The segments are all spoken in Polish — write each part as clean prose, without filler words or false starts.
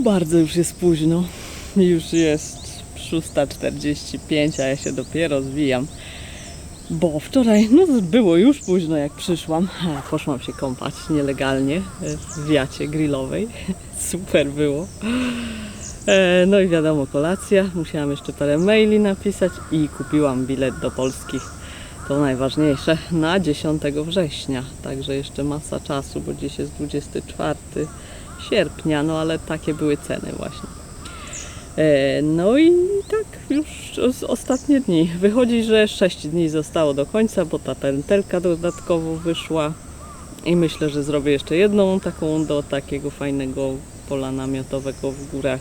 Bardzo już jest późno. Już jest 6:45, a ja się dopiero zwijam. Bo wczoraj, było już późno jak przyszłam. Poszłam się kąpać nielegalnie w wiacie grillowej. Super było. No i wiadomo, kolacja. Musiałam jeszcze parę maili napisać i kupiłam bilet do Polski. To najważniejsze, na 10 września. Także jeszcze masa czasu, bo dziś jest 24 sierpnia, no ale takie były ceny właśnie. No i tak już ostatnie dni. Wychodzi, że 6 dni zostało do końca, bo ta pętelka dodatkowo wyszła. I myślę, że zrobię jeszcze jedną taką do takiego fajnego pola namiotowego w górach.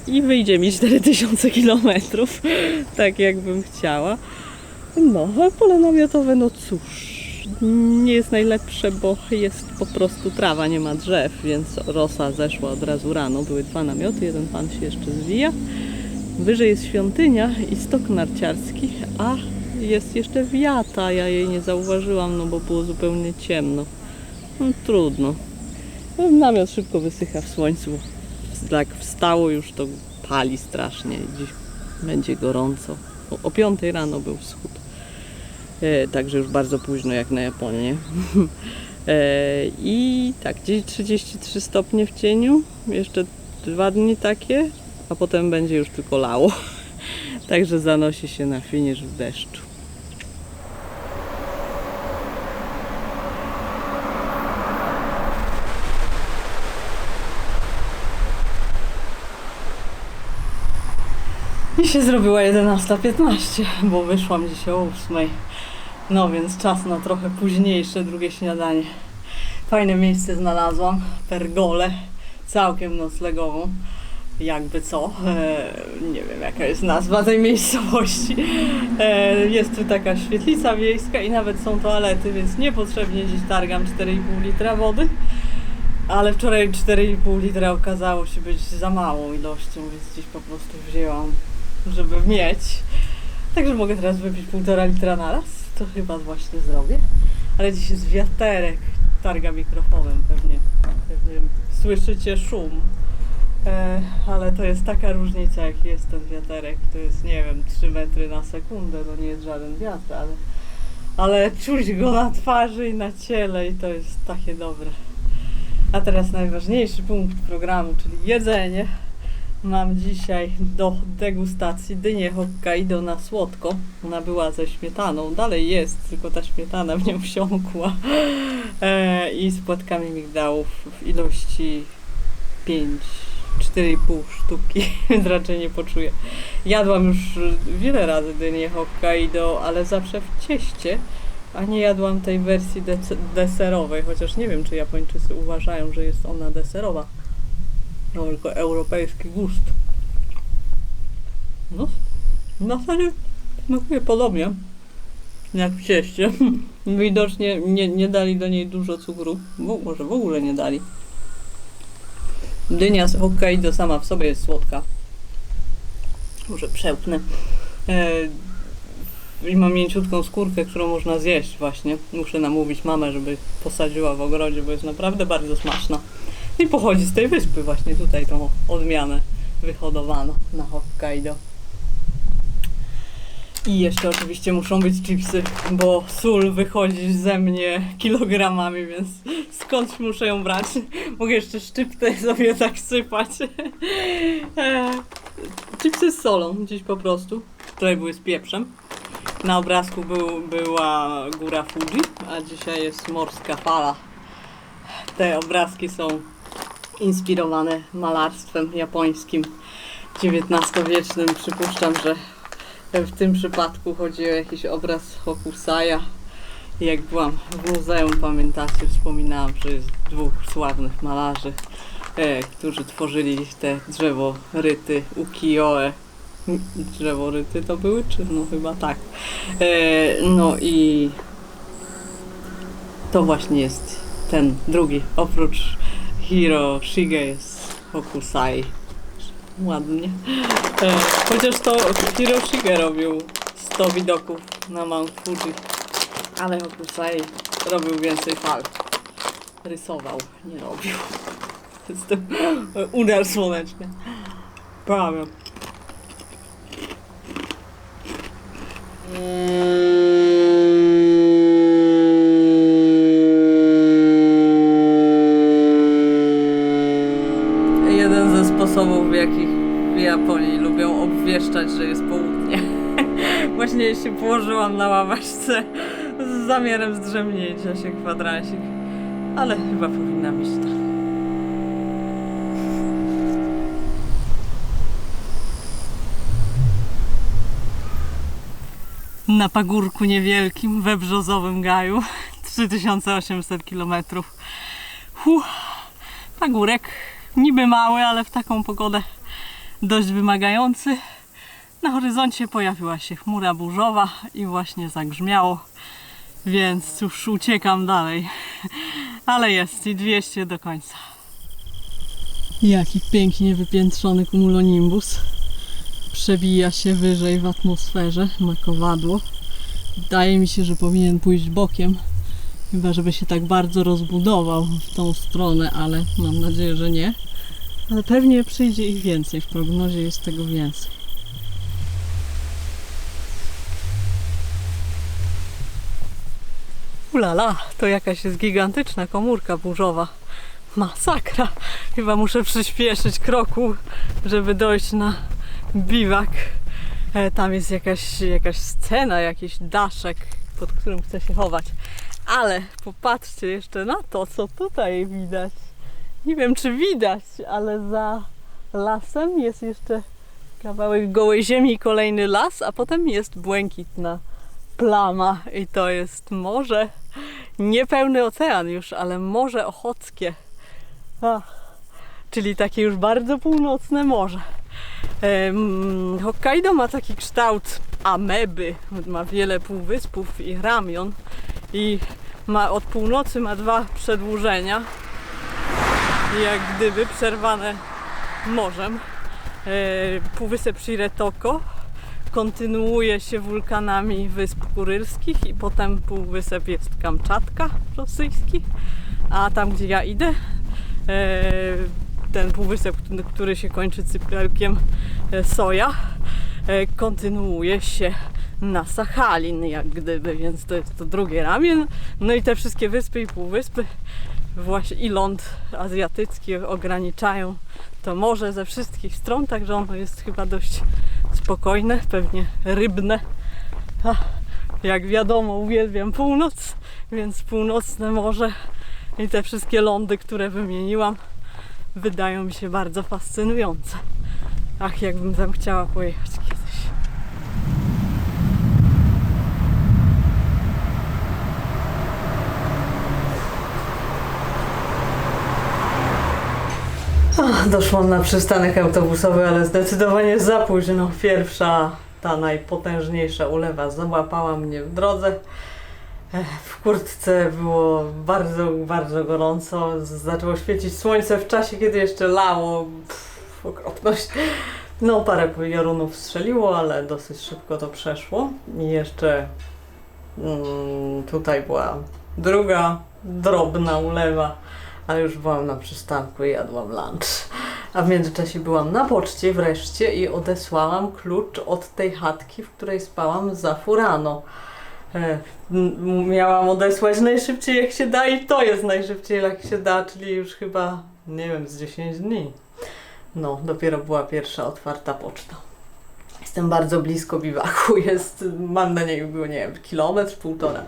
I wyjdzie mi 4000 km, tak jakbym chciała. No, a pole namiotowe, no cóż, nie jest najlepsze, bo jest po prostu trawa, nie ma drzew, więc rosa zeszła od razu rano. Były 2 namioty, jeden pan się jeszcze zwija. Wyżej jest świątynia i stok narciarski, a jest jeszcze wiata. Ja jej nie zauważyłam, no bo było zupełnie ciemno. No trudno. Namiot szybko wysycha w słońcu. Jak wstało już, to pali strasznie. Dziś będzie gorąco. O 5 rano był wschód. Także już bardzo późno jak na Japonię. I tak, gdzieś 33 stopnie w cieniu. Jeszcze 2 dni takie, a potem będzie już tylko lało. Także zanosi się na finisz w deszczu. I się zrobiła 11:15, bo wyszłam dzisiaj o 8. No więc czas na trochę późniejsze drugie śniadanie. Fajne miejsce znalazłam, pergolę, całkiem noclegową. Jakby co, nie wiem jaka jest nazwa tej miejscowości. Jest tu taka świetlica wiejska i nawet są toalety, więc niepotrzebnie dziś targam 4,5 litra wody. Ale wczoraj 4,5 litra okazało się być za małą ilością, więc dziś po prostu wzięłam, żeby mieć. Także mogę teraz wypić 1,5 litra na raz. To chyba właśnie zrobię. Ale dziś jest wiaterek. Targa mikrofonem pewnie słyszycie szum. Ale to jest taka różnica, jak jest ten wiaterek. To jest, nie wiem, 3 metry na sekundę. To nie jest żaden wiatr, ale czuć go na twarzy i na ciele i to jest takie dobre. A teraz najważniejszy punkt programu, czyli jedzenie. Mam dzisiaj do degustacji dynię Hokkaido na słodko. Ona była ze śmietaną, dalej jest, tylko ta śmietana w nią wsiąkła. I z płatkami migdałów w ilości 4,5 sztuki, więc raczej nie poczuję. Jadłam już wiele razy dynię Hokkaido, ale zawsze w cieście, a nie jadłam tej wersji deserowej, chociaż nie wiem, czy Japończycy uważają, że jest ona deserowa. No, tylko europejski gust. No, w zasadzie smakuje podobnie jak w cieście. Widocznie nie dali do niej dużo cukru. Może w ogóle nie dali. Dynia z Hokkaido sama w sobie jest słodka. Może przełknę. I mam mięciutką skórkę, którą można zjeść właśnie. Muszę namówić mamę, żeby posadziła w ogrodzie, bo jest naprawdę bardzo smaczna. I pochodzi z tej wyspy właśnie, tutaj tą odmianę wyhodowano na Hokkaido. I jeszcze oczywiście muszą być chipsy, bo sól wychodzi ze mnie kilogramami, więc skądś muszę ją brać. Mogę jeszcze szczyptę sobie tak sypać. Chipsy z solą dziś po prostu. Wczoraj były z pieprzem. Na obrazku była góra Fuji, a dzisiaj jest morska fala. Te obrazki są inspirowane malarstwem japońskim XIX-wiecznym. Przypuszczam, że w tym przypadku chodzi o jakiś obraz Hokusaya. Jak byłam w muzeum, pamiętacie, wspominałam, że jest 2 sławnych malarzy, którzy tworzyli te drzeworyty ukiyo-e. Drzeworyty to były? Czy? No chyba tak. No i to właśnie jest ten drugi, oprócz Hiroshige jest Hokusai. Ładnie. Chociaż to Hiroshige robił 100 widoków na Mount Fuji, ale Hokusai robił więcej fal. Rysował, nie robił. Jestem uder słoneczny. Prawie. Jeden ze sposobów, w jakich w Japonii lubią obwieszczać, że jest południe. Właśnie się położyłam na ławeczce z zamiarem zdrzemnięcia się kwadransik, ale chyba powinnam iść tam. Na pagórku niewielkim we Brzozowym Gaju, 3800 km. Pagórek niby mały, ale w taką pogodę dość wymagający. Na horyzoncie pojawiła się chmura burzowa i właśnie zagrzmiało, więc już uciekam dalej. Ale jest i 200 do końca. Jaki pięknie wypiętrzony cumulonimbus. Przebija się wyżej w atmosferze, ma kowadło. Wydaje mi się, że powinien pójść bokiem, chyba żeby się tak bardzo rozbudował w tą stronę, ale mam nadzieję, że nie. Ale pewnie przyjdzie ich więcej, w prognozie jest tego więcej. Ulala, to jakaś jest gigantyczna komórka burzowa. Masakra! Chyba muszę przyspieszyć kroku, żeby dojść na biwak. Tam jest jakaś scena, jakiś daszek, pod którym chcę się chować. Ale popatrzcie jeszcze na to, co tutaj widać. Nie wiem, czy widać, ale za lasem jest jeszcze kawałek gołej ziemi i kolejny las, a potem jest błękitna plama i to jest morze. Niepełny ocean już, ale Morze Ochockie. Czyli takie już bardzo północne morze. Hokkaido ma taki kształt ameby, ma wiele półwyspów i ramion i od północy ma dwa przedłużenia, jak gdyby przerwane morzem. Półwysep Shiretoko kontynuuje się wulkanami Wysp Kurylskich i potem półwysep jest Kamczatka rosyjski, a tam gdzie ja idę, ten półwysep, który się kończy cypelkiem Soja, kontynuuje się na Sachalin, jak gdyby, więc to jest to drugie ramię. No i te wszystkie wyspy i półwyspy właśnie i ląd azjatycki ograniczają to morze ze wszystkich stron, także ono jest chyba dość spokojne, pewnie rybne. Jak wiadomo, uwielbiam północ, więc północne morze i te wszystkie lądy, które wymieniłam, wydają mi się bardzo fascynujące. Ach, jakbym tam chciała pojechać kiedyś. Doszłam na przystanek autobusowy, ale zdecydowanie za późno. Pierwsza, ta najpotężniejsza ulewa załapała mnie w drodze. W kurtce było bardzo, bardzo gorąco. Zaczęło świecić słońce w czasie, kiedy jeszcze lało. Okropność. No, parę piorunów strzeliło, ale dosyć szybko to przeszło. I jeszcze tutaj była druga, drobna ulewa, ale już byłam na przystanku i jadłam lunch. A w międzyczasie byłam na poczcie wreszcie i odesłałam klucz od tej chatki, w której spałam za Furano. Miałam odesłać najszybciej jak się da i to jest najszybciej jak się da, czyli już chyba, nie wiem, z 10 dni. No, dopiero była pierwsza otwarta poczta. Jestem bardzo blisko biwaku, mam na niej było, nie wiem, kilometr, półtora.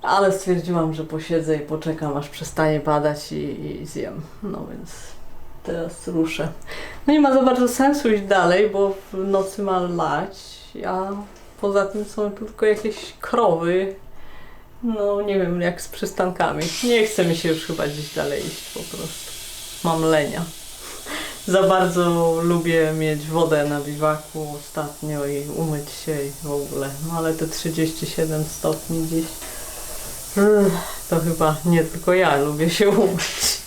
Ale stwierdziłam, że posiedzę i poczekam, aż przestanie padać i zjem. No więc teraz ruszę. No nie ma za bardzo sensu iść dalej, bo w nocy ma lać, a poza tym są tylko jakieś krowy. No nie wiem, jak z przystankami. Nie chce mi się już chyba gdzieś dalej iść po prostu. Mam lenia. Za bardzo lubię mieć wodę na biwaku ostatnio i umyć się i w ogóle. No ale te 37 stopni gdzieś, to chyba nie tylko ja lubię się umyć.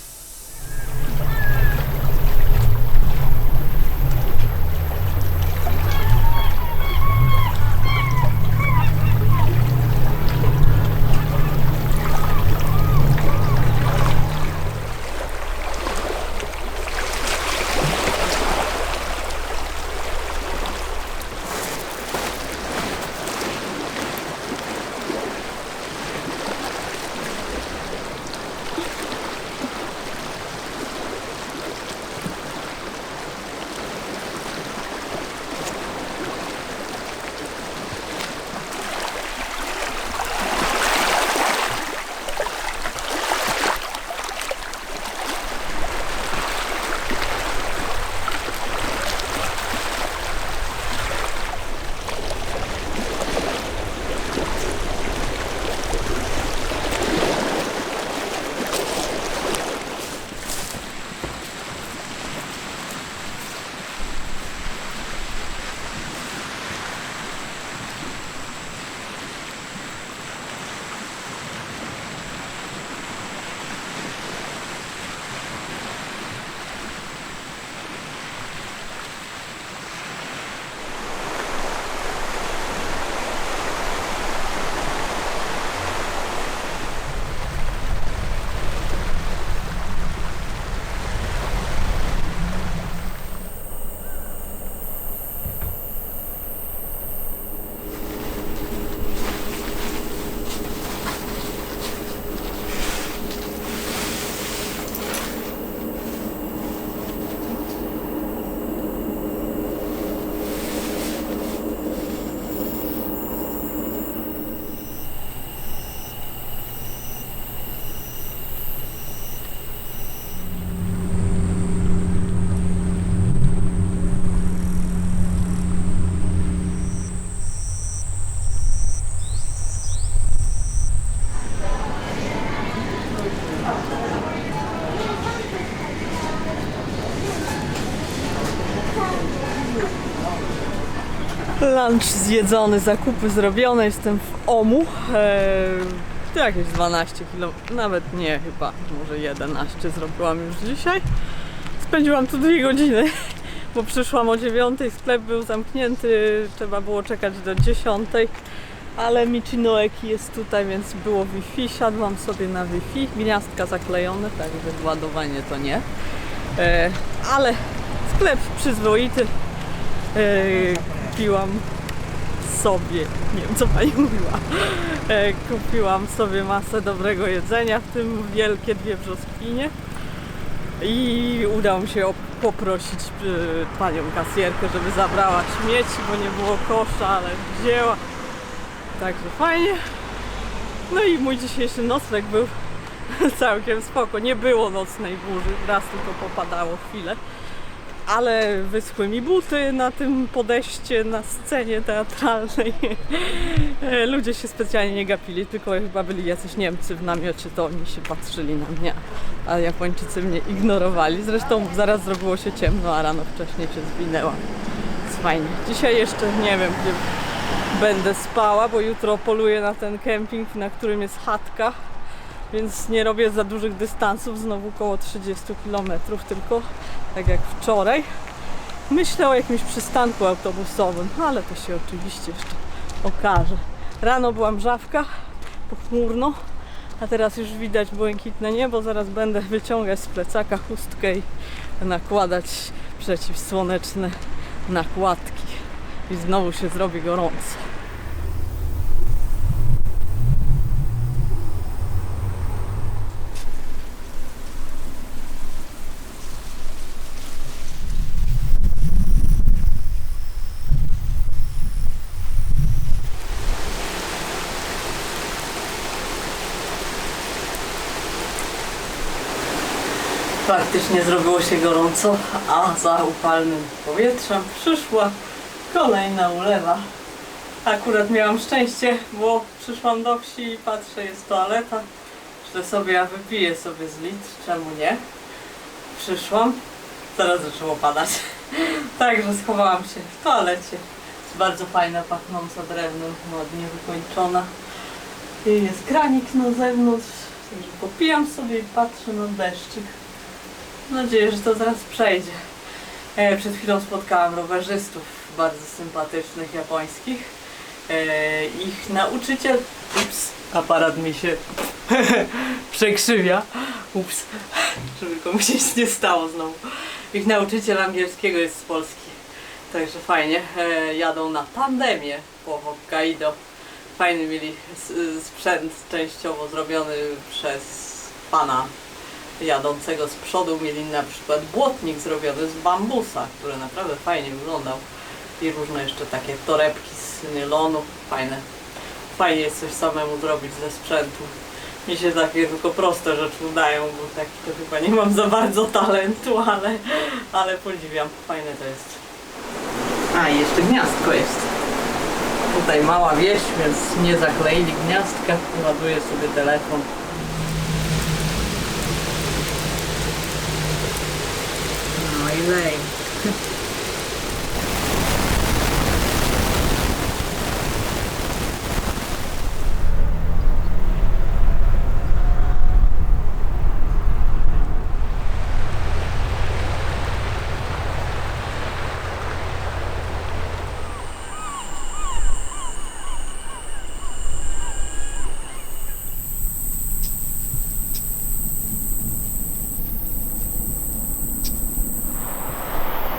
Lunch zjedzony, zakupy zrobione, jestem w Omu. To jakieś 12 km, nawet nie, chyba może 11 zrobiłam już dzisiaj. Spędziłam tu 2 godziny, bo przyszłam o 9, sklep był zamknięty, trzeba było czekać do 10, ale Michinoeki jest tutaj, więc było Wi-Fi, siadłam sobie na Wi-Fi, gniazdka zaklejone, także ładowanie to nie. Ale sklep przyzwoity, kupiłam sobie, nie wiem co pani mówiła, kupiłam sobie masę dobrego jedzenia, w tym wielkie 2 brzoskwinie i udało mi się poprosić panią kasjerkę, żeby zabrała śmieci, bo nie było kosza, ale wzięła, także fajnie. No i mój dzisiejszy nocleg był całkiem spoko, nie było nocnej burzy, raz tylko popadało chwilę. Ale wyschły mi buty na tym podejście na scenie teatralnej. Ludzie się specjalnie nie gapili, tylko chyba byli jacyś Niemcy w namiocie, to oni się patrzyli na mnie, a Japończycy mnie ignorowali. Zresztą zaraz zrobiło się ciemno, a rano wcześniej się zwinęłam. Jest fajnie. Dzisiaj jeszcze nie wiem, gdzie będę spała, bo jutro poluję na ten kemping, na którym jest chatka. Więc nie robię za dużych dystansów, znowu około 30 km, tylko tak jak wczoraj. Myślę o jakimś przystanku autobusowym, ale to się oczywiście jeszcze okaże. Rano była mrzawka, pochmurno, a teraz już widać błękitne niebo. Zaraz będę wyciągać z plecaka chustkę i nakładać przeciwsłoneczne nakładki. I znowu się zrobi gorąco. Faktycznie zrobiło się gorąco, a za upalnym powietrzem przyszła kolejna ulewa. Akurat miałam szczęście, bo przyszłam do wsi i patrzę, jest toaleta. Myślę sobie, a wypiję sobie z litr, czemu nie? Przyszłam, zaraz zaczęło padać. Także schowałam się w toalecie. Jest bardzo fajna, pachnąca drewnem, ładnie wykończona. I jest kranik na zewnątrz, także popijam sobie i patrzę na deszczyk. Mam nadzieję, że to zaraz przejdzie. Przed chwilą spotkałam rowerzystów bardzo sympatycznych, japońskich. Ich nauczyciel... Ups, aparat mi się przekrzywia. Ups, żeby komuś się nie stało znowu. Ich nauczyciel angielskiego jest z Polski. Także fajnie. Jadą na tandemie po Hokkaido. Fajny mieli sprzęt częściowo zrobiony przez pana jadącego z przodu. Mieli na przykład błotnik zrobiony z bambusa, który naprawdę fajnie wyglądał. I różne jeszcze takie torebki z nylonu. Fajne. Fajnie jest coś samemu zrobić ze sprzętu. Mi się takie tylko proste rzeczy udają, bo tak to chyba nie mam za bardzo talentu, ale podziwiam. Fajne to jest. A i jeszcze gniazdko jest. Tutaj mała wieś, więc nie zakleili gniazdka. Ładuję sobie telefon. No i lej.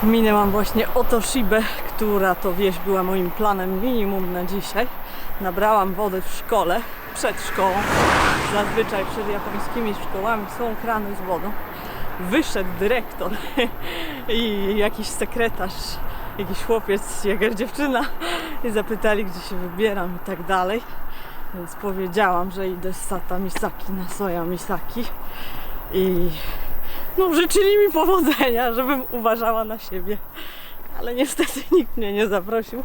Minęłam właśnie Otoshibę, która to wieś była moim planem minimum na dzisiaj. Nabrałam wody w szkole, przed szkołą. Zazwyczaj przed japońskimi szkołami są krany z wodą. Wyszedł dyrektor i jakiś sekretarz, jakiś chłopiec, jakaś dziewczyna i zapytali, gdzie się wybieram i tak dalej. Więc powiedziałam, że idę z Sata Misaki na Soja Misaki i no, życzyli mi powodzenia, żebym uważała na siebie, ale niestety nikt mnie nie zaprosił.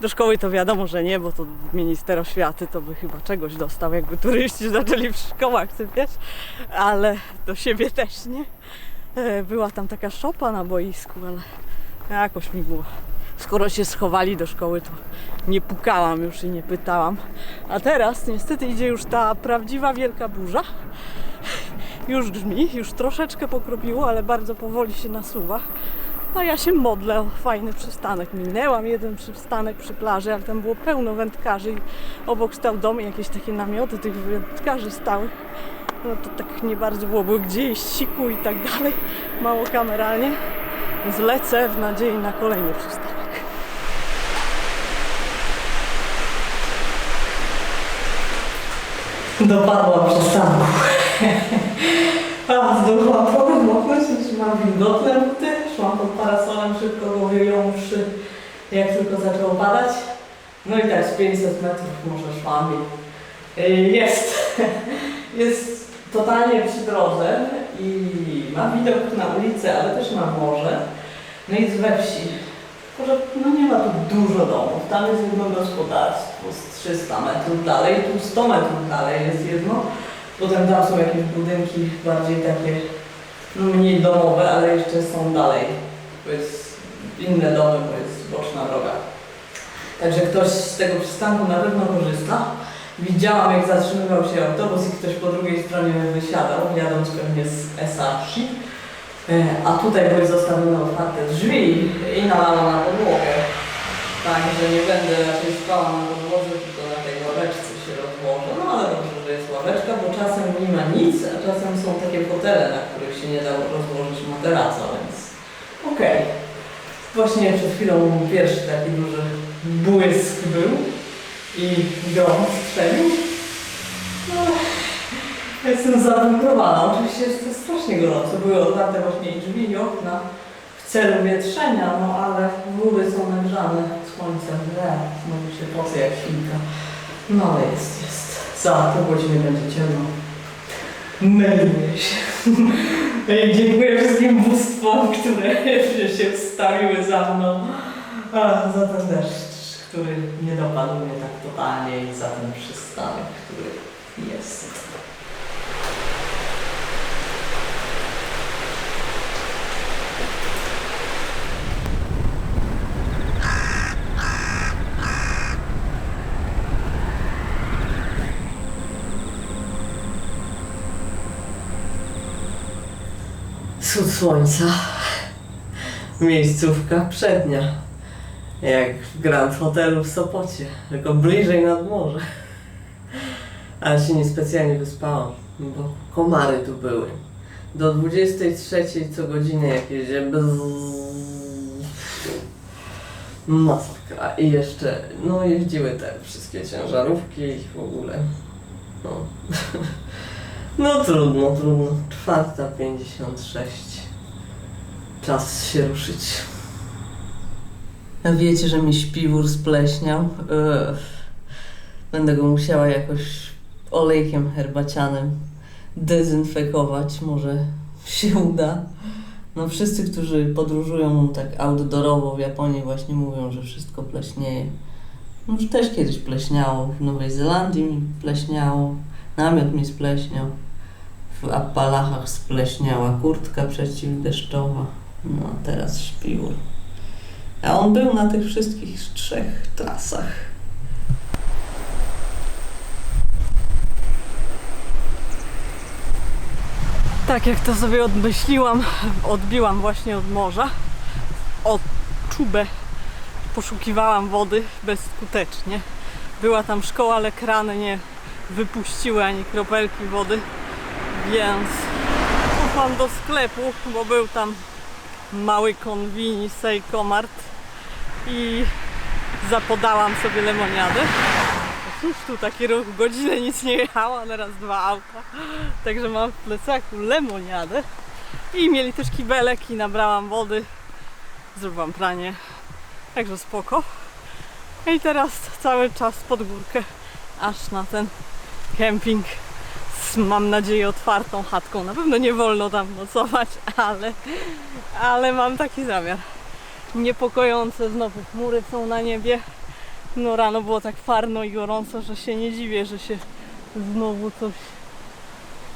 Do szkoły to wiadomo, że nie, bo to minister oświaty to by chyba czegoś dostał, jakby turyści zaczęli w szkołach sypiać, ale do siebie też nie. Była tam taka szopa na boisku, ale jakoś mi było Skoro się schowali do szkoły, to nie pukałam już i nie pytałam. A teraz niestety idzie już ta prawdziwa wielka burza. Już grzmi, już troszeczkę pokropiło, ale bardzo powoli się nasuwa. A ja się modlę o fajny przystanek. Minęłam jeden przystanek przy plaży, ale tam było pełno wędkarzy i obok stał dom i jakieś takie namioty tych wędkarzy stały. No to tak nie bardzo było gdzie jeść siku i tak dalej. Mało kameralnie. Więc lecę w nadziei na kolejny przystanek. Dopadłam przystanku. A zdążyłam trochę moknąć, już mam wilgotne buty. Szłam pod parasolem, szybko go wyjąwszy, jak tylko zaczęło padać. No i tak z 500 metrów może szłam i jest totalnie przy drodze i ma widok na ulicę, ale też na morze. No i jest we wsi. Tylko że no nie ma tu dużo domów. Tam jest jedno gospodarstwo z 300 metrów dalej, tu 100 metrów dalej jest jedno. Potem tam są jakieś budynki bardziej takie, no mniej domowe, ale jeszcze są dalej. To jest inne domy, bo jest boczna droga. Także ktoś z tego przystanku na pewno korzysta. Widziałam, jak zatrzymywał się autobus i ktoś po drugiej stronie wysiadał, jadąc pewnie z Essashi. A tutaj były zostawione otwarte drzwi i nalano na podłogę. Także nie będę raczej spała na podłodze, tylko na tej ławeczce się rozłożę. No ale dobrze, że jest ławeczka, bo czasem nie ma nic, a czasem są takie fotele, na których się nie da rozłożyć materaca, więc okej. Właśnie przed chwilą pierwszy taki duży błysk był i grom strzelił. No, jestem zabunkrowana. Oczywiście jest strasznie gorąco. Były otwarte właśnie i drzwi i okna w celu wietrzenia, no ale góry są nagrzane słońcem. Znowu się poce jak świnka. No ale jest. Za pół godziny będzie ciemno. Melduję się. I dziękuję wszystkim bóstwom, które się wstawiły za mną. Za ten deszcz, który nie dopadł mnie tak totalnie i za ten przystanek, który jest. Wschód słońca. Miejscówka przednia. Jak w Grand Hotelu w Sopocie, tylko bliżej nad morze. Ale się niespecjalnie wyspałam, bo komary tu były. Do 23 co godzinę jakieś masakra. I jeszcze, no jeździły te wszystkie ciężarówki i w ogóle. No. No trudno. 4:56. Czas się ruszyć. Wiecie, że mi śpiwór spleśniał? Będę go musiała jakoś olejkiem herbacianym dezynfekować. Może się uda. No wszyscy, którzy podróżują tak outdoorowo w Japonii właśnie mówią, że wszystko pleśnieje. No już też kiedyś pleśniało. W Nowej Zelandii mi pleśniało. Namiot mi spleśniał. W Appalachach spleśniała kurtka przeciwdeszczowa. No a teraz śpiwór. A on był na tych wszystkich 3 trasach. Tak jak to sobie odmyśliłam, odbiłam właśnie od morza. O czubę poszukiwałam wody bezskutecznie. Była tam szkoła, ale krany nie wypuściły ani kropelki wody, więc poszłam do sklepu, bo był tam mały konwini Seiko Mart i zapodałam sobie lemoniadę. Cóż tu taki ruch, godzinę nic nie jechało, ale raz 2 auta. Także mam w plecaku lemoniadę. I mieli też kibelek i nabrałam wody. Zrobiłam pranie. Także spoko. I teraz cały czas pod górkę, aż na ten kemping z, mam nadzieję, otwartą chatką. Na pewno nie wolno tam nocować, ale mam taki zamiar. Niepokojące znowu chmury są na niebie. No rano było tak parno i gorąco, że się nie dziwię, że się znowu coś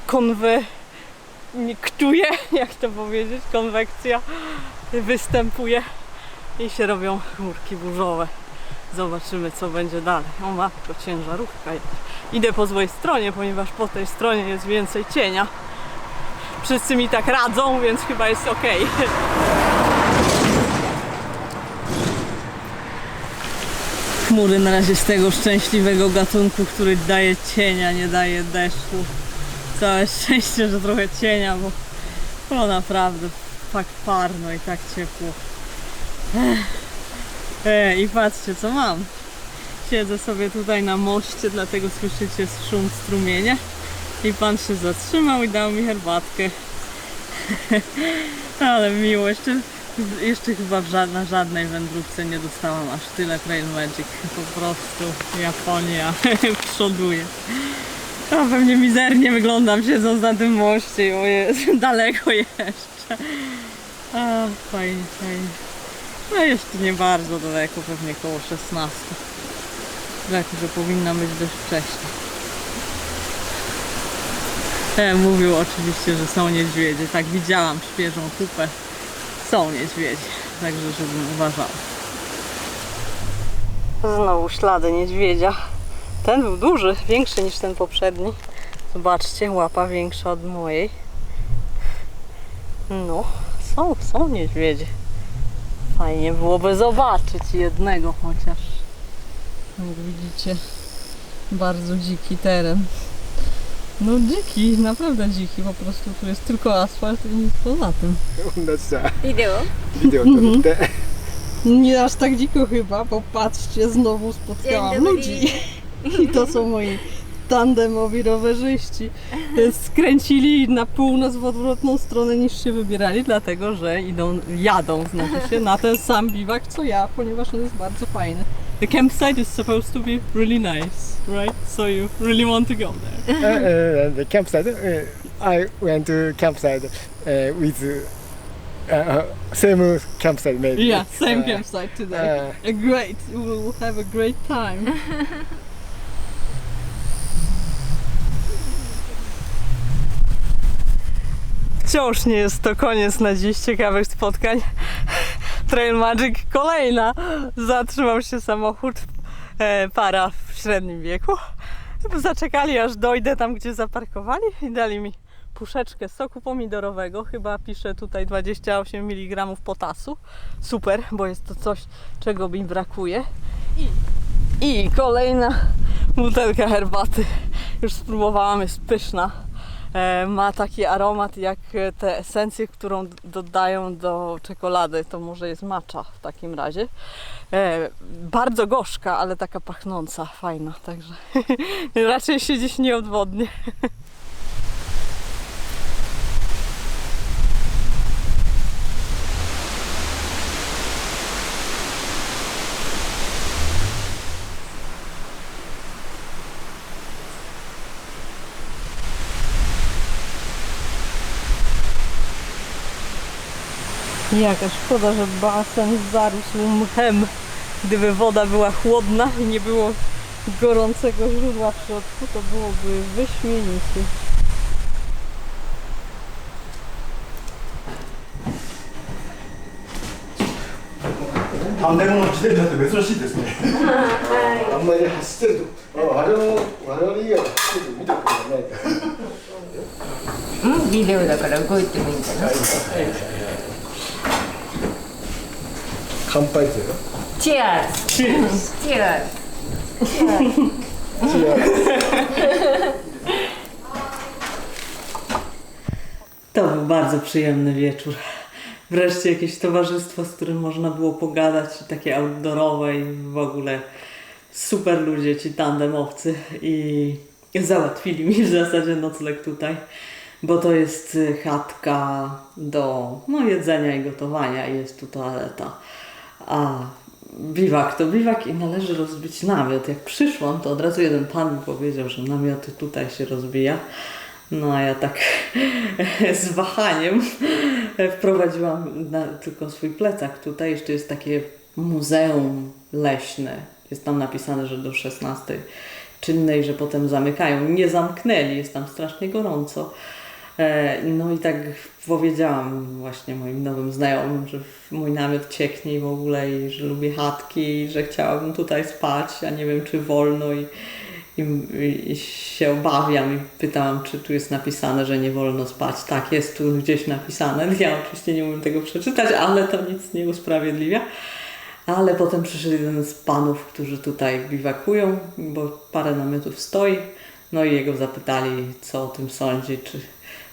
konwektuje, jak to powiedzieć, konwekcja występuje. i się robią chmurki burzowe. Zobaczymy, co będzie dalej. O matko, ciężarówka jest. Idę po złej stronie, ponieważ po tej stronie jest więcej cienia. Wszyscy mi tak radzą, więc chyba jest ok. Chmury na razie z tego szczęśliwego gatunku, który daje cienia, nie daje deszczu. Całe szczęście, że trochę cienia, bo naprawdę tak parno i tak ciepło. I patrzcie, co mam. Siedzę sobie tutaj na moście, dlatego słyszycie szum strumienia. I pan się zatrzymał i dał mi herbatkę. Ale miło, jeszcze chyba na żadnej wędrówce nie dostałam aż tyle Trail Magic. Po prostu Japonia przoduje. A pewnie mizernie wyglądam siedząc na tym moście, bo jest daleko jeszcze. A, fajnie, fajnie. No jeszcze nie bardzo daleko, pewnie koło 16. Tak, że powinna być dość wcześnie. Mówił oczywiście, że są niedźwiedzie. Tak, widziałam świeżą kupę. Są niedźwiedzie, także żebym uważała. Znowu ślady niedźwiedzia. Ten był duży, większy niż ten poprzedni. Zobaczcie, łapa większa od mojej. No, są niedźwiedzie. Fajnie byłoby zobaczyć jednego chociaż. Jak widzicie, bardzo dziki teren. No dziki, naprawdę dziki, po prostu tu jest tylko asfalt i nic poza tym. Wideo? Wideo to te. Nie aż tak dziko chyba, bo patrzcie, znowu spotkałam ludzi. I to są moi tandemowi rowerzyści. Skręcili na północ w odwrotną stronę niż się wybierali, dlatego że jadą znaczy się, na ten sam biwak co ja, ponieważ on jest bardzo fajny. The campsite is supposed to be really nice, right? So you really want to go there? The campsite. I went to campsite with same campsite maybe. Yeah, same campsite today. Great, we will have a great time. Wciąż nie jest to koniec na dziś ciekawych spotkań. Trail Magic kolejna. Zatrzymał się samochód, para w średnim wieku. Zaczekali aż dojdę tam, gdzie zaparkowali i dali mi puszeczkę soku pomidorowego. Chyba pisze tutaj 28 mg potasu. Super, bo jest to coś, czego mi brakuje. I kolejna butelka herbaty. Już spróbowałam, jest pyszna. Ma taki aromat jak te esencje, którą dodają do czekolady. To może jest matcha w takim razie. Bardzo gorzka, ale taka pachnąca, fajna. Także raczej się dziś nie odwodnię. Jaka szkoda, że basen zarósł mchem. Gdyby woda była chłodna i nie było gorącego źródła w środku, to byłoby wyśmienicie. 반대로自転車って珍しいですね。あんまり走ってると、我々以外は走ってると見たことがないから。うん、ビデオだから動いてもいいんじゃない？乾杯ですよ。チェアーズ！チーズ。チェアーズ！チーズ。 To był bardzo przyjemny wieczór. Wreszcie jakieś towarzystwo, z którym można było pogadać, takie outdoorowe i w ogóle super ludzie, ci tandemowcy i załatwili mi w zasadzie nocleg tutaj, bo to jest chatka do jedzenia i gotowania i jest tu toaleta. A biwak to biwak i należy rozbić namiot. Jak przyszłam, to od razu jeden pan mi powiedział, że namioty tutaj się rozbija. No a ja tak z wahaniem wprowadziłam tylko swój plecak. Tutaj jeszcze jest takie muzeum leśne. Jest tam napisane, że do 16 czynnej, że potem zamykają. Nie zamknęli, jest tam strasznie gorąco. No i tak powiedziałam właśnie moim nowym znajomym, że mój namiot cieknie i w ogóle, i że lubię chatki, i że chciałabym tutaj spać, a nie wiem czy wolno i się obawiam i pytałam, czy tu jest napisane, że nie wolno spać. Tak, jest tu gdzieś napisane. Ja oczywiście nie umiem tego przeczytać, ale to nic nie usprawiedliwia. Ale potem przyszedł jeden z panów, którzy tutaj biwakują, bo parę namiotów stoi. No i jego zapytali, co o tym sądzi,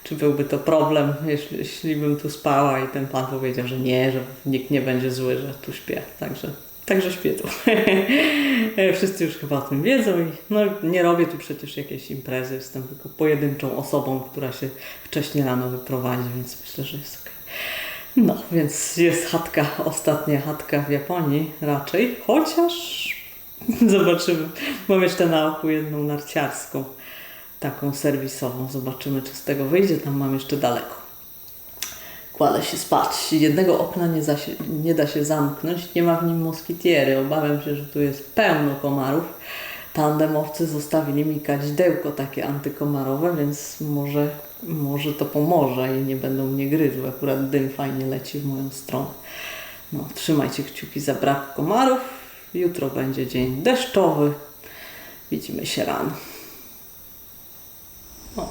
czy byłby to problem, jeśli bym tu spała, i ten pan powiedział, że nie, że nikt nie będzie zły, że tu śpię. Także śpię tu. Wszyscy już chyba o tym wiedzą i no, nie robię tu przecież jakiejś imprezy, jestem tylko pojedynczą osobą, która się wcześniej rano wyprowadzi, więc myślę, że jest okej. No, więc jest chatka, ostatnia chatka w Japonii raczej, chociaż zobaczymy. Mam jeszcze na oku jedną narciarską, taką serwisową. Zobaczymy, czy z tego wyjdzie. Tam mam jeszcze daleko. Kładę się spać. Jednego okna nie da się zamknąć. Nie ma w nim moskitiery. Obawiam się, że tu jest pełno komarów. Tandemowcy zostawili mi kadzidełko takie antykomarowe, więc może to pomoże i nie będą mnie gryzły. Akurat dym fajnie leci w moją stronę. No, trzymajcie kciuki za brak komarów. Jutro będzie dzień deszczowy. Widzimy się rano. O.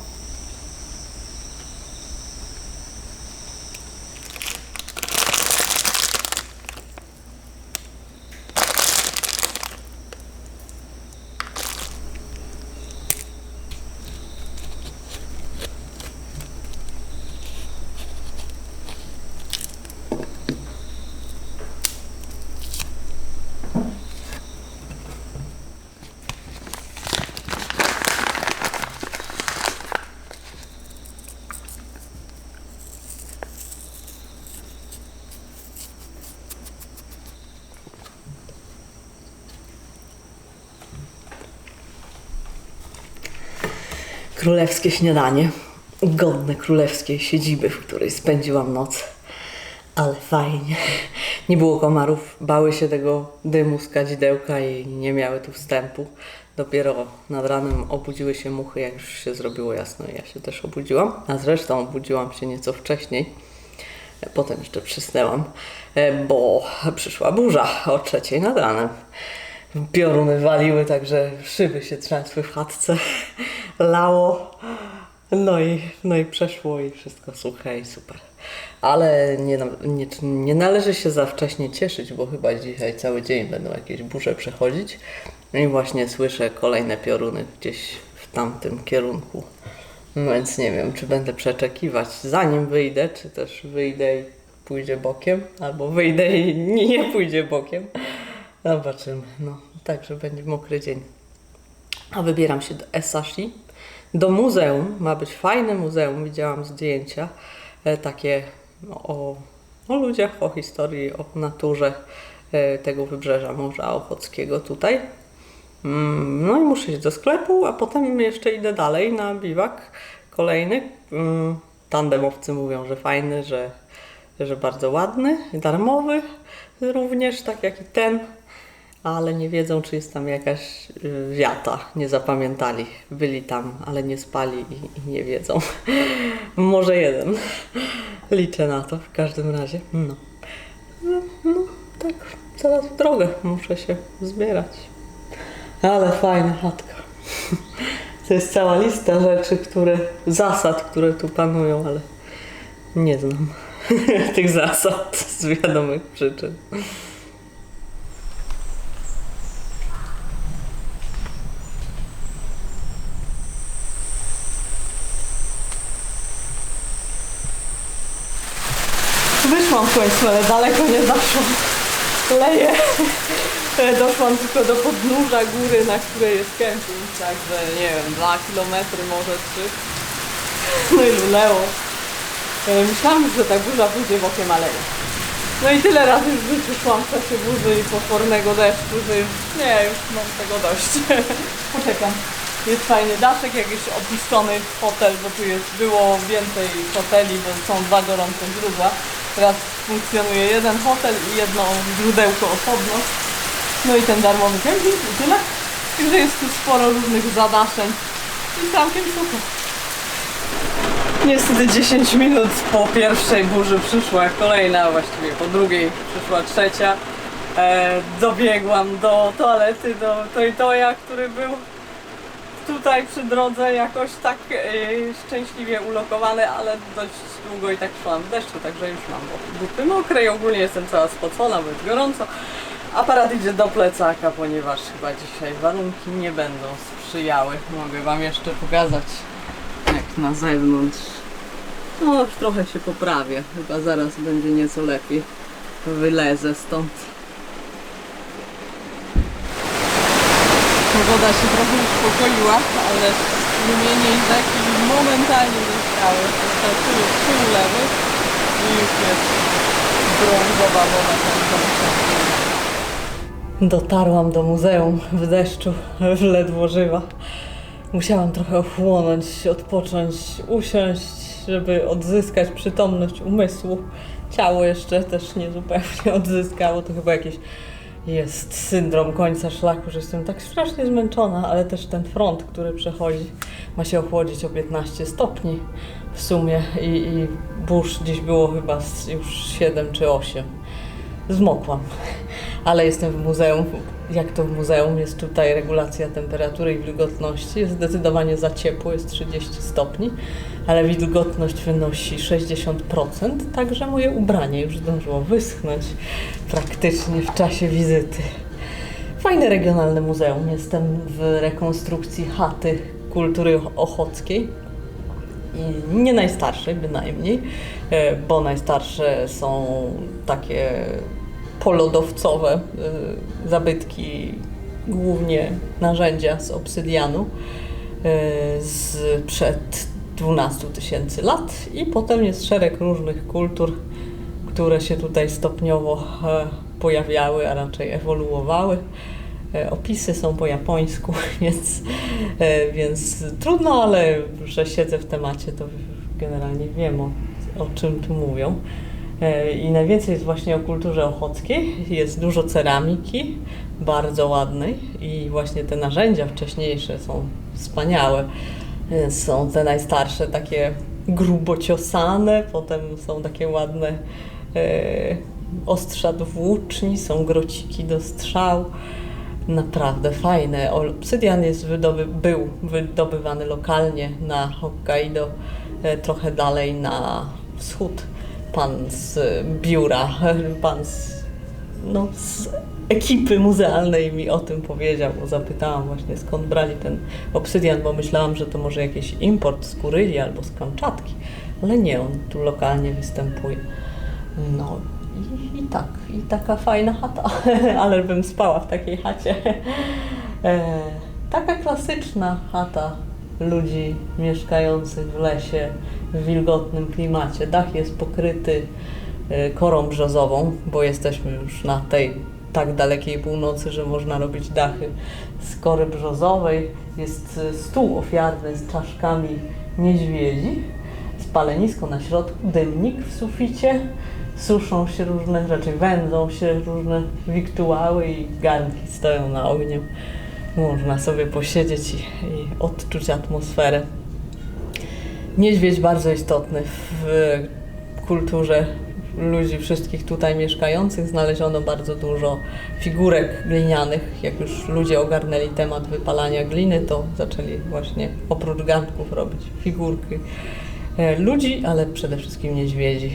Królewskie śniadanie, godne królewskiej siedziby, w której spędziłam noc, ale fajnie. Nie było komarów, bały się tego dymu z kadzidełka i nie miały tu wstępu. Dopiero nad ranem obudziły się muchy, jak już się zrobiło jasno, i ja się też obudziłam. A zresztą obudziłam się nieco wcześniej. Potem jeszcze przysnęłam, bo przyszła burza o 3:00 nad ranem. Pioruny waliły, także szyby się trzęsły w chatce, lało, no i przeszło i wszystko suche i super. Ale nie należy się za wcześnie cieszyć, bo chyba dzisiaj cały dzień będą jakieś burze przechodzić. I właśnie słyszę kolejne pioruny gdzieś w tamtym kierunku. No więc nie wiem, czy będę przeczekiwać zanim wyjdę, czy też wyjdę i pójdzie bokiem, albo wyjdę i nie pójdzie bokiem. Zobaczymy. No, także będzie mokry dzień. A wybieram się do Esashi, do muzeum. Ma być fajne muzeum. Widziałam zdjęcia takie o ludziach, o historii, o naturze tego wybrzeża Morza Ochockiego tutaj. No i muszę iść do sklepu, a potem jeszcze idę dalej na biwak kolejny. Tandemowcy mówią, że fajny, że bardzo ładny, darmowy również, tak jak i ten. Ale nie wiedzą, czy jest tam jakaś wiata. Nie zapamiętali. Byli tam, ale nie spali i nie wiedzą. Może jeden. Liczę na to w każdym razie. No tak, zaraz w drogę muszę się zbierać. Ale fajna chatka. To jest cała lista rzeczy, zasad, które tu panują, ale nie znam tych zasad z wiadomych przyczyn. Wyszłam w końcu, ale daleko nie zaszłam. Leję. Doszłam tylko do podnóża góry, na której jest kemping. Także nie wiem, 2 kilometry, może 3. No i luleło. Myślałam, że ta burza pójdzie bokiem, ale nie. No i tyle razy już wyszłam w czasie burzy i potwornego deszczu, że już mam tego dość. Poczekam. Jest fajny daszek, jakiś opuszczony hotel, bo tu było więcej hoteli, bo są 2 gorące źródła. Teraz funkcjonuje jeden hotel i jedno źródełko osobno. No i ten darmowy kemping i tyle. Także jest tu sporo różnych zadaszeń i całkiem super. Niestety 10 minut po pierwszej burzy przyszła kolejna, właściwie po drugiej przyszła trzecia. Dobiegłam do toalety, do Toja, który był tutaj przy drodze jakoś tak szczęśliwie ulokowany, ale dość długo i tak szłam w deszczu, także już mam buty mokre i ogólnie jestem cała spocona, bo jest gorąco. Aparat idzie do plecaka, ponieważ chyba dzisiaj warunki nie będą sprzyjały. Mogę Wam jeszcze pokazać, jak na zewnątrz. No, już trochę się poprawię, chyba zaraz będzie nieco lepiej. Wylezę stąd. Pogoda się trochę uspokoiła, ale strumienie rzeki momentalnie zestały. Wystarczyły 3 ulewy i już jest brązowa woda tam. Dotarłam do muzeum w deszczu, ledwo żywa. Musiałam trochę ochłonąć, odpocząć, usiąść, żeby odzyskać przytomność umysłu. Ciało jeszcze też nie zupełnie odzyskało, to chyba jakiś jest syndrom końca szlaku, że jestem tak strasznie zmęczona, ale też ten front, który przechodzi, ma się ochłodzić o 15 stopni w sumie i burz dziś było chyba już 7 czy 8. Zmokłam, ale jestem w muzeum. Jak to w muzeum? Jest tutaj regulacja temperatury i wilgotności. Jest zdecydowanie za ciepło, jest 30 stopni, ale wilgotność wynosi 60%, także moje ubranie już zdążyło wyschnąć praktycznie w czasie wizyty. Fajne regionalne muzeum. Jestem w rekonstrukcji chaty kultury ochockiej. I nie najstarszej bynajmniej, bo najstarsze są takie polodowcowe zabytki, głównie narzędzia z obsydianu sprzed 12 000 lat i potem jest szereg różnych kultur, które się tutaj stopniowo pojawiały, a raczej ewoluowały. Opisy są po japońsku, więc trudno, ale że siedzę w temacie, to generalnie wiem o czym tu mówią. I najwięcej jest właśnie o kulturze ochockiej. Jest dużo ceramiki, bardzo ładnej i właśnie te narzędzia wcześniejsze są wspaniałe. Są te najstarsze takie grubo ciosane, potem są takie ładne ostrza do włóczni, są grociki do strzał. Naprawdę fajne. Obsydian był wydobywany lokalnie na Hokkaido, trochę dalej na wschód. Pan z biura, pan z ekipy muzealnej mi o tym powiedział, bo zapytałam właśnie skąd brali ten obsydian, bo myślałam, że to może jakiś import z Kuryli albo z Kamczatki, ale nie, on tu lokalnie występuje. No i taka fajna chata, ale bym spała w takiej chacie. Taka klasyczna chata ludzi mieszkających w lesie, w wilgotnym klimacie. Dach jest pokryty korą brzozową, bo jesteśmy już na tej tak dalekiej północy, że można robić dachy z kory brzozowej. Jest stół ofiarny z czaszkami niedźwiedzi, spalenisko na środku, dymnik w suficie, suszą się różne rzeczy, wędzą się różne wiktuały i garnki stoją na ogniu. Można sobie posiedzieć i odczuć atmosferę. Niedźwiedź bardzo istotny w kulturze ludzi wszystkich tutaj mieszkających. Znaleziono bardzo dużo figurek glinianych. Jak już ludzie ogarnęli temat wypalania gliny, to zaczęli właśnie oprócz garnków robić figurki ludzi, ale przede wszystkim niedźwiedzi.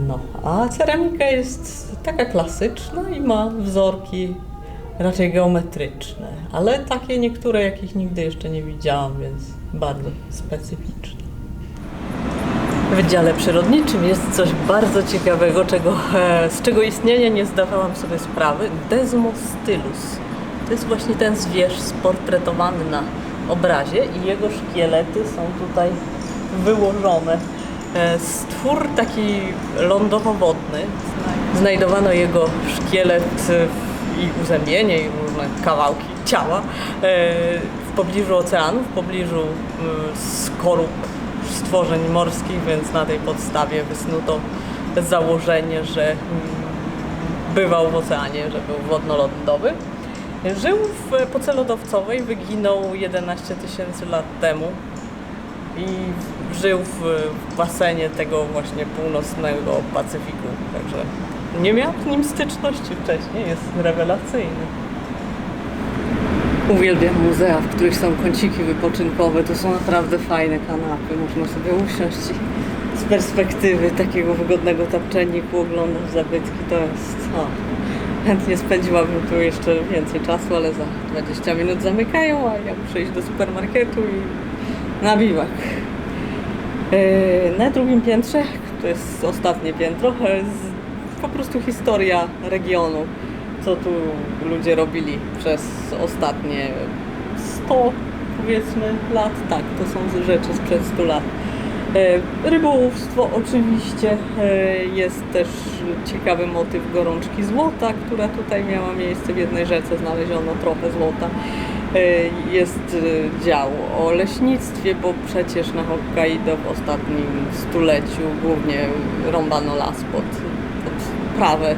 No, a ceramika jest taka klasyczna i ma wzorki raczej geometryczne, ale takie niektóre, jakich nigdy jeszcze nie widziałam, więc bardzo specyficzne. W Wydziale Przyrodniczym jest coś bardzo ciekawego, z czego istnienia nie zdawałam sobie sprawy. Desmostylus. To jest właśnie ten zwierz sportretowany na obrazie i jego szkielety są tutaj wyłożone. Stwór taki lądowo-wodny. Znajdowano jego szkielet i uzębienie, i różne kawałki ciała w pobliżu oceanu, w pobliżu skorup stworzeń morskich, więc na tej podstawie wysnuto założenie, że bywał w oceanie, że był wodno-lądowy. Żył w epoce lodowcowej, wyginął 11 000 lat temu. i żył w basenie tego właśnie północnego Pacyfiku, także nie miałam z nim styczności wcześniej, jest rewelacyjny. Uwielbiam muzea, w których są kąciki wypoczynkowe, to są naprawdę fajne kanapy, można sobie usiąść i z perspektywy takiego wygodnego tapczeniku oglądać zabytki, to jest... Chętnie spędziłabym tu jeszcze więcej czasu, ale za 20 minut zamykają, a ja muszę iść do supermarketu i na biwak. Na drugim piętrze, to jest ostatnie piętro, jest po prostu historia regionu, co tu ludzie robili przez ostatnie 100, powiedzmy, lat. Tak, to są rzeczy sprzed 100 lat. Rybołówstwo oczywiście, jest też ciekawy motyw gorączki złota, która tutaj miała miejsce. W jednej rzece znaleziono trochę złota. Jest dział o leśnictwie, bo przecież na Hokkaido w ostatnim stuleciu głównie rąbano las pod trawę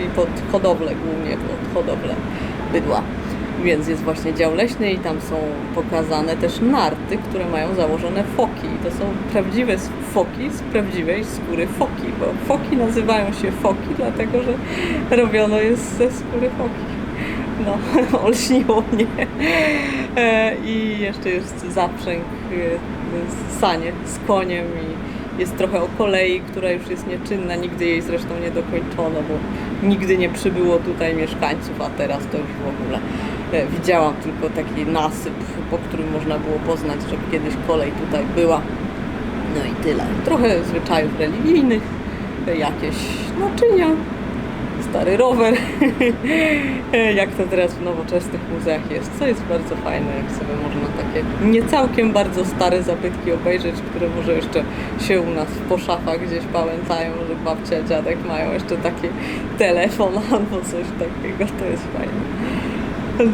i pod hodowlę, głównie pod hodowlę bydła. Więc jest właśnie dział leśny i tam są pokazane też narty, które mają założone foki. I to są prawdziwe foki z prawdziwej skóry foki, bo foki nazywają się foki, dlatego że robiono je ze skóry foki. No, olśniło mnie. I jeszcze jest zaprzęg, sanie z koniem i jest trochę o kolei, która już jest nieczynna, nigdy jej zresztą nie dokończono, bo nigdy nie przybyło tutaj mieszkańców, a teraz to już w ogóle widziałam tylko taki nasyp, po którym można było poznać, że kiedyś kolej tutaj była. No i tyle. Trochę zwyczajów religijnych, jakieś naczynia, stary rower, jak to teraz w nowoczesnych muzeach jest, co jest bardzo fajne, jak sobie można takie nie całkiem bardzo stare zabytki obejrzeć, które może jeszcze się u nas po szafach gdzieś pamiętają, że babcia, dziadek mają jeszcze taki telefon albo coś takiego, to jest fajne.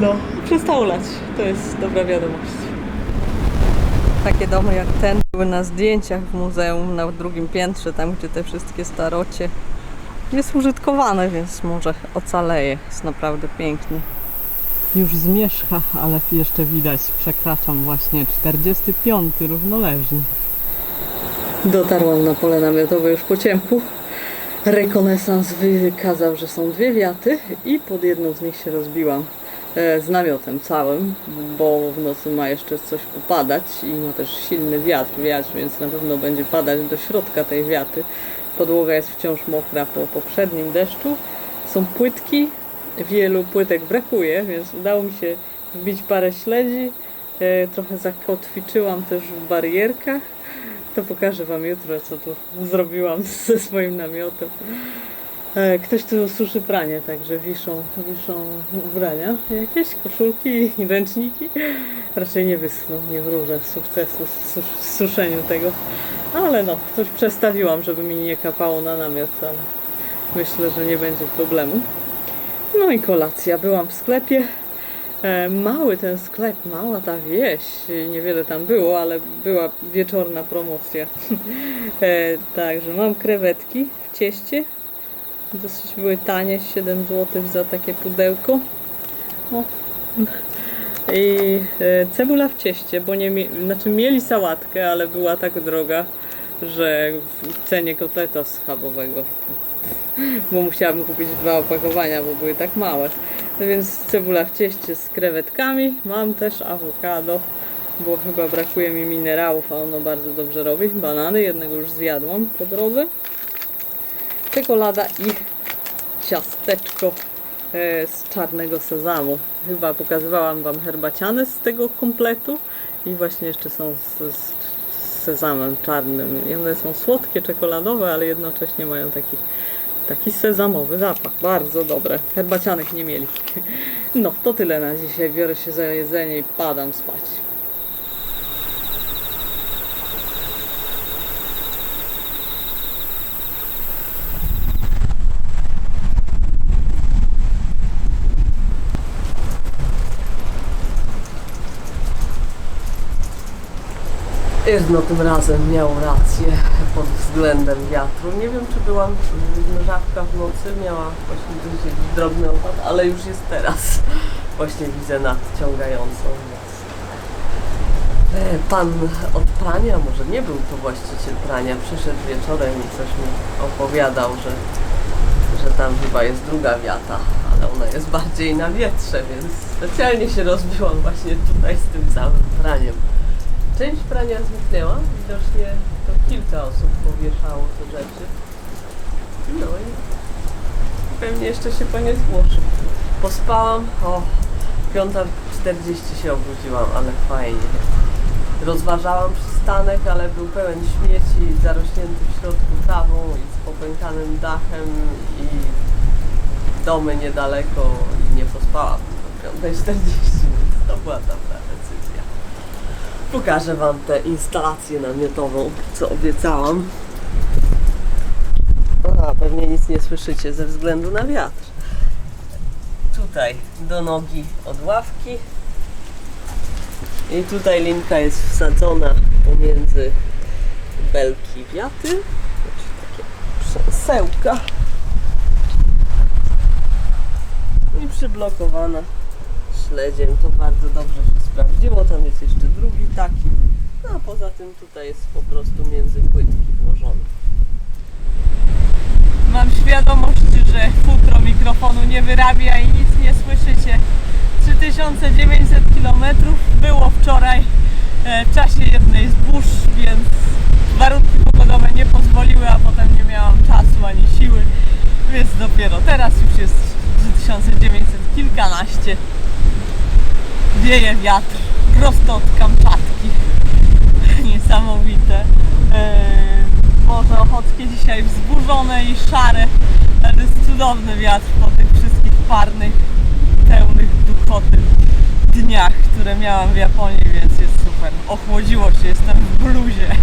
No, przestało lać, to jest dobra wiadomość. Takie domy jak ten były na zdjęciach w muzeum na drugim piętrze, tam gdzie te wszystkie starocie jest użytkowane, więc może ocaleje. Jest naprawdę pięknie. Już zmierzcha, ale jeszcze widać, przekraczam właśnie 45 równoleżnie. Dotarłam na pole namiotowe już po ciemku. Rekonesans wykazał, że są dwie wiaty i pod jedną z nich się rozbiłam z namiotem całym, bo w nocy ma jeszcze coś popadać i ma też silny wiatr wiać, więc na pewno będzie padać do środka tej wiaty. Podłoga jest wciąż mokra po poprzednim deszczu. Są płytki, wielu płytek brakuje, więc udało mi się wbić parę śledzi. Trochę zakotwiczyłam też w barierkach. To pokażę Wam jutro, co tu zrobiłam ze swoim namiotem. Ktoś tu suszy pranie, także wiszą ubrania, jakieś koszulki i ręczniki. Raczej nie wyschną, nie wróżę sukcesu w suszeniu tego. Ale no, coś przestawiłam, żeby mi nie kapało na namiot, ale myślę, że nie będzie problemu. No i kolacja. Byłam w sklepie. Mały ten sklep, mała ta wieś. Niewiele tam było, ale była wieczorna promocja. Także mam krewetki w cieście. Dosyć były tanie, 7 zł za takie pudełko. O. I cebula w cieście, bo mieli sałatkę, ale była tak droga, że w cenie kotleta schabowego, bo musiałabym kupić 2 opakowania, bo były tak małe. No więc cebula w cieście z krewetkami. Mam też awokado, bo chyba brakuje mi minerałów, a ono bardzo dobrze robi. Banany, jednego już zjadłam po drodze. Czekolada i ciasteczko z czarnego sezamu. Chyba pokazywałam Wam herbaciane z tego kompletu i właśnie jeszcze są z sezamem czarnym. I one są słodkie, czekoladowe, ale jednocześnie mają taki sezamowy zapach. Bardzo dobre. Herbacianek nie mieli. No, to tyle na dzisiaj. Biorę się za jedzenie i padam spać. Jedno tym razem miał rację pod względem wiatru. Nie wiem, czy była żabka w nocy, miała właśnie dość drobny opad, ale już jest teraz. Właśnie widzę nadciągającą. Pan od prania, może nie był to właściciel prania, przyszedł wieczorem i coś mi opowiadał, że tam chyba jest druga wiata, ale ona jest bardziej na wietrze, więc specjalnie się rozbiłam właśnie tutaj z tym samym praniem. Część prania zniknęła, widocznie to kilka osób powieszało te rzeczy. No i pewnie jeszcze się po nie zgłoszy. Pospałam, o 5:40 się obudziłam, ale fajnie. Rozważałam przystanek, ale był pełen śmieci, zarośnięty w środku trawą i z popękanym dachem i domy niedaleko i nie pospałam do 5:40, więc to była dobra decyzja. Pokażę Wam tę instalację namiotową, co obiecałam. Aha, pewnie nic nie słyszycie ze względu na wiatr. Tutaj do nogi od ławki. I tutaj linka jest wsadzona pomiędzy belki wiaty, znaczy takie przęsełka i przyblokowana śledziem. To bardzo dobrze się sprawdziło. Tam jest jeszcze drugi taki, no a poza tym tutaj jest po prostu między płytki włożony. Mam świadomość, że futro mikrofonu nie wyrabia i nic nie słyszycie. 3900 km było wczoraj w czasie jednej z burz, więc warunki pogodowe nie pozwoliły, a potem nie miałam czasu ani siły, więc dopiero teraz już jest 3900 kilkanaście. Wieje wiatr prosto od Kamczatki. Niesamowite. Morze Ochockie dzisiaj wzburzone i szare, ale to jest cudowny wiatr po tych wszystkich parnych, pełnych duchoty dniach, które miałam w Japonii, więc jest super. Ochłodziło się, jestem w bluzie.